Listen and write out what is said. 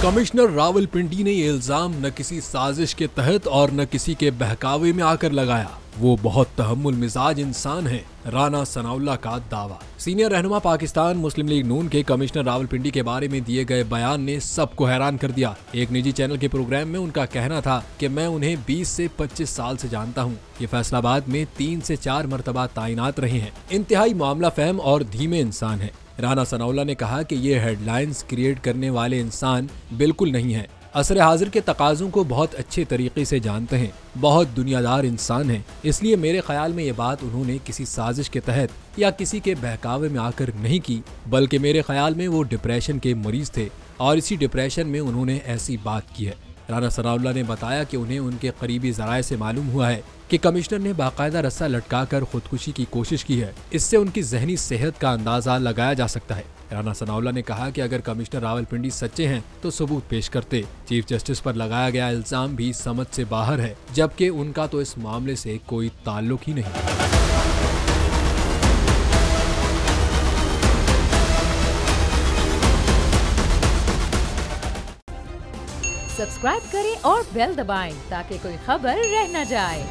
Commissioner Rawalpindi ने ये इल्जाम न किसी साजिश के तहत और न किसी के बहकावे में आकर लगाया। वो बहुत तहम्मुल मिजाज इंसान है, राना सनाउल्लाह का दावा। सीनियर रहनुमा पाकिस्तान मुस्लिम लीग नून के कमिश्नर रावलपिंडी के बारे में दिए गए बयान ने सबको हैरान कर दिया। एक निजी चैनल के प्रोग्राम में उनका कहना था कि मैं उन्हें 20 से 25 साल से जानता हूँ। ये फैसलाबाद में 3 से 4 मरतबा तैनात रहे हैं। इंतहाई मामला फहम और धीमे इंसान है। राना सनाउल्लाह ने कहा कि ये हेडलाइंस क्रिएट करने वाले इंसान बिल्कुल नहीं है। असर हाजिर के तकाज़ों को बहुत अच्छे तरीके से जानते हैं, बहुत दुनियादार इंसान हैं। इसलिए मेरे ख्याल में ये बात उन्होंने किसी साजिश के तहत या किसी के बहकावे में आकर नहीं की, बल्कि मेरे ख्याल में वो डिप्रेशन के मरीज थे और इसी डिप्रेशन में उन्होंने ऐसी बात की है। राना सनाउल्लाह ने बताया कि उन्हें उनके करीबी ज़राए से मालूम हुआ है कि कमिश्नर ने बाकायदा रस्सा लटकाकर खुदकुशी की कोशिश की है। इससे उनकी जहनी सेहत का अंदाजा लगाया जा सकता है। राना सनाउल्लाह ने कहा कि अगर कमिश्नर रावलपिंडी सच्चे हैं तो सबूत पेश करते। चीफ जस्टिस पर लगाया गया इल्जाम भी समझ से बाहर है, जबकि उनका तो इस मामले से कोई ताल्लुक ही नहीं। सब्सक्राइब करें और बेल दबाएं ताकि कोई खबर रह न जाए।